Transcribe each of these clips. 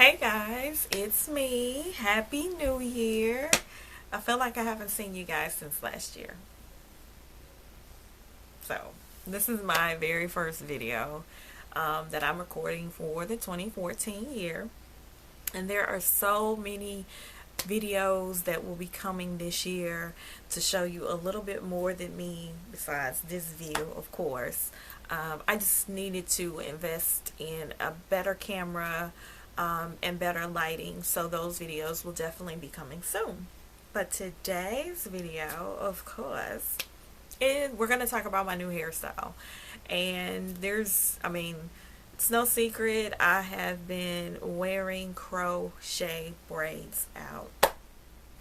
Hey guys, it's me. Happy New Year. I feel like I haven't seen you guys since last year. So, this is my very first video that I'm recording for the 2014 year. And there are so many videos that will be coming this year to show you a little bit more than me, besides this view, of course. I just needed to invest in a better camera and better lighting, so those videos will definitely be coming soon. But today's video, of course, we're going to talk about my new hairstyle. And it's no secret, I have been wearing crochet braids out.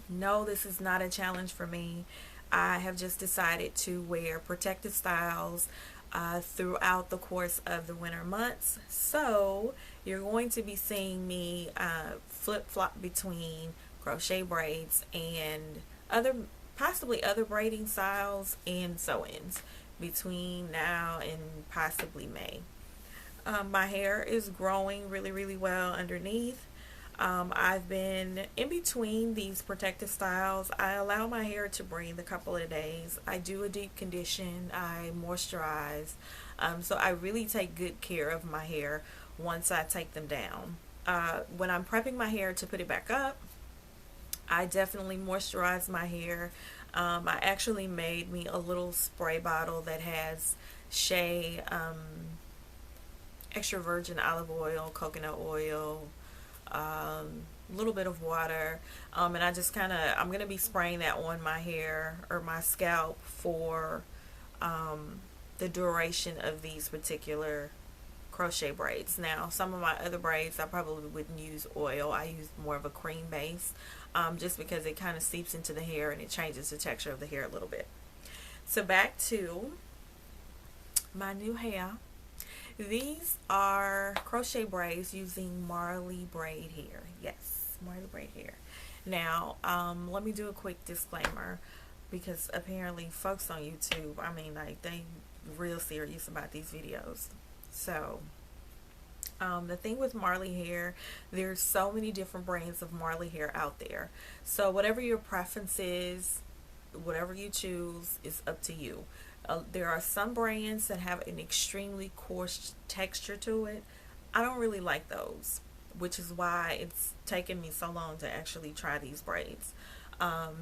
No, this is not a challenge for me. I have just decided to wear protective styles throughout the course of the winter months. So you're going to be seeing me flip-flop between crochet braids and possibly other braiding styles and sew-ins between now and possibly May. My hair is growing really well underneath. I've been in between these protective styles. I allow my hair to breathe a couple of days. I do a deep condition. I moisturize. So I really take good care of my hair once I take them down. When I'm prepping my hair to put it back up, I definitely moisturize my hair. I actually made me a little spray bottle that has shea, extra virgin olive oil, coconut oil, a little bit of water, and I just I'm going to be spraying that on my hair or my scalp for the duration of these particular crochet braids. Now, some of my other braids I probably wouldn't use oil. I use more of a cream base, just because it kind of seeps into the hair and it changes the texture of the hair a little bit. So back to my new hair. These are crochet braids using Marley braid hair. Yes, Marley braid hair. Now, let me do a quick disclaimer, because apparently folks on YouTube, they real serious about these videos. So, the thing with Marley hair, there's so many different brands of Marley hair out there. So whatever your preference is, whatever you choose, is up to you. There are some brands that have an extremely coarse texture to it. I don't really like those, which is why it's taken me so long to actually try these braids.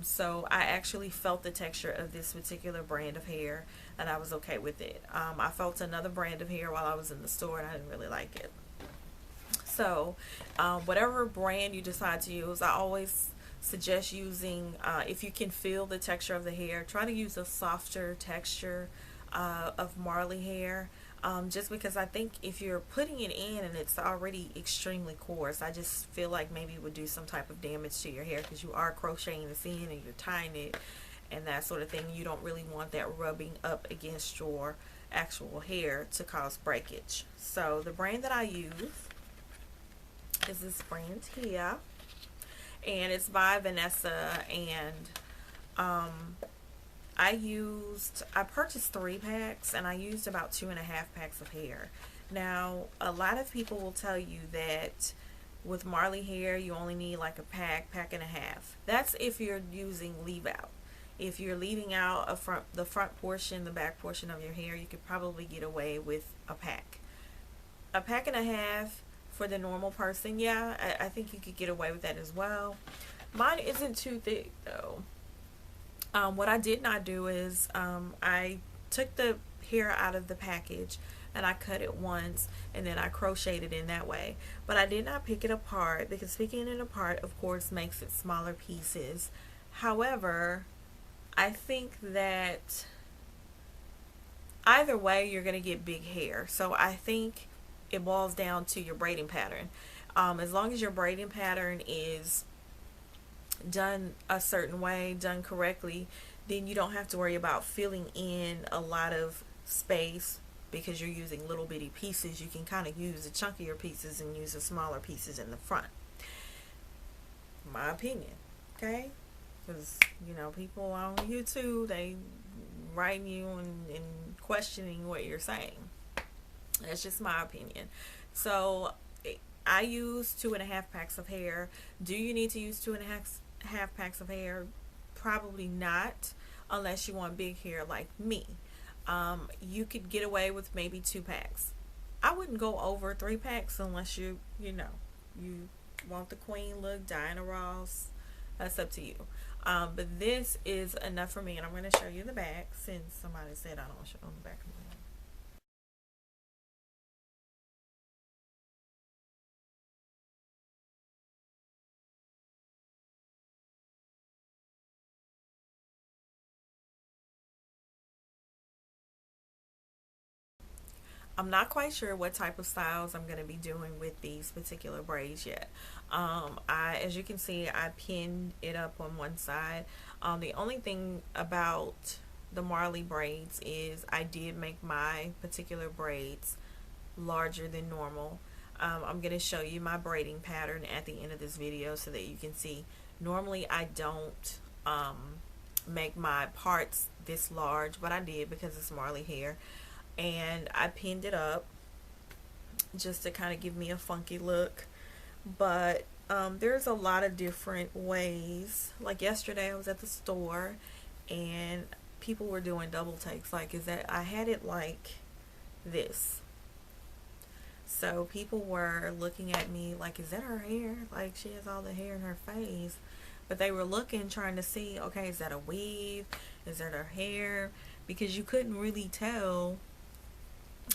So I actually felt the texture of this particular brand of hair and I was okay with it. I felt another brand of hair while I was in the store and I didn't really like it. So whatever brand you decide to use, I always suggest using, if you can feel the texture of the hair, try to use a softer texture of Marley hair, just because I think if you're putting it in and it's already extremely coarse, I just feel like maybe it would do some type of damage to your hair, because you are crocheting this in and you're tying it and that sort of thing. You don't really want that rubbing up against your actual hair to cause breakage. So the brand that I use is this brand here, and it's by Vanessa, and I purchased 3 packs and I used about 2.5 packs of hair. Now, a lot of people will tell you that with Marley hair you only need like a pack and a half. That's if you're using leave out. If you're leaving out the front portion, the back portion of your hair, you could probably get away with a pack. A pack and a half for the normal person, yeah, I think you could get away with that as well. Mine isn't too thick though. What I did not do is I took the hair out of the package and I cut it once and then I crocheted in that way. But I did not pick it apart, because picking it apart of course makes it smaller pieces. However, I think that either way you're going to get big hair. So I think it boils down to your braiding pattern. As long as your braiding pattern is done a certain way, done correctly, then you don't have to worry about filling in a lot of space, because you're using little bitty pieces. You can kind of use the chunkier pieces and use the smaller pieces in the front. My opinion, okay? Because, people on YouTube, they writing you and questioning what you're saying. That's just my opinion. So I use 2.5 packs of hair. Do you need to use two and a half packs of hair? Probably not, unless you want big hair like me. You could get away with maybe 2 packs. I wouldn't go over 3 packs unless you want the queen look, Diana Ross. That's up to you. But this is enough for me, and I'm going to show you the back since somebody said I don't show the back of my hair. I'm not quite sure what type of styles I'm going to be doing with these particular braids yet. As you can see, I pinned it up on one side. The only thing about the Marley braids is I did make my particular braids larger than normal. I'm going to show you my braiding pattern at the end of this video so that you can see. Normally I don't make my parts this large, but I did because it's Marley hair, and I pinned it up just to kind of give me a funky look. But there's a lot of different ways. Like yesterday I was at the store and people were doing double takes. Like, is that I had it like this, so people were looking at me like, is that her hair? Like, she has all the hair in her face. But they were looking, trying to see, okay, is that a weave? Is that her hair? Because you couldn't really tell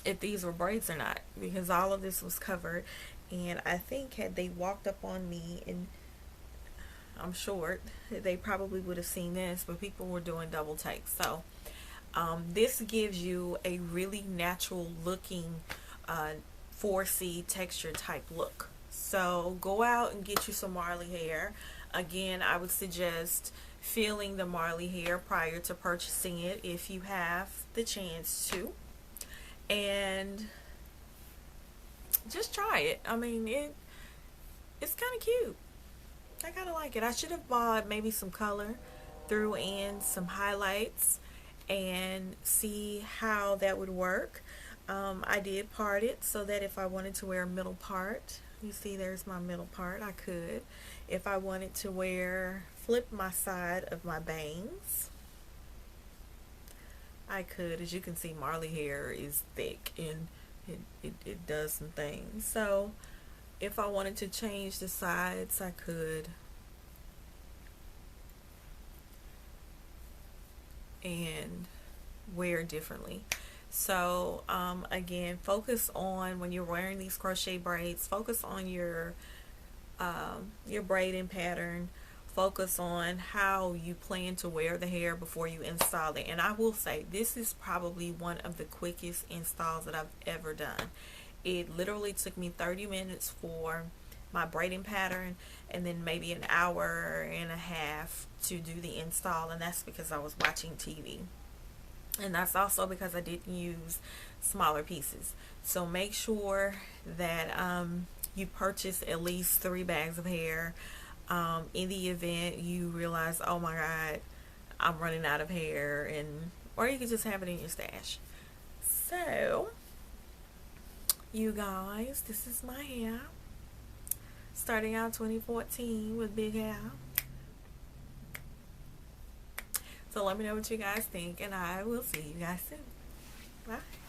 if these were braids or not, because all of this was covered. And I think had they walked up on me, and I'm short, they probably would have seen this, but people were doing double takes. So this gives you a really natural looking 4C texture type look. So go out and get you some Marley hair. Again, I would suggest feeling the Marley hair prior to purchasing it if you have the chance to, and just try it. I mean, it's kind of cute. I kind of like it. I should have bought maybe some color, threw in some highlights, and see how that would work. I did part it so that if I wanted to wear a middle part, you see there's my middle part, I could. If I wanted to flip my side of my bangs, I could. As you can see, Marley hair is thick and it does some things. So if I wanted to change the sides, I could. And wear differently. So again, focus on, when you're wearing these crochet braids, focus on your braiding pattern. Focus on how you plan to wear the hair before you install it. And I will say, this is probably one of the quickest installs that I've ever done. It literally took me 30 minutes for my braiding pattern, and then maybe an hour and a half to do the install, and that's because I was watching TV. And that's also because I didn't use smaller pieces. So make sure that you purchase at least 3 bags of hair. In the event you realize, oh my god, I'm running out of hair, and or you can just have it in your stash. So you guys, this is my hair starting out 2014 with big hair. So let me know what you guys think, and I will see you guys soon. Bye.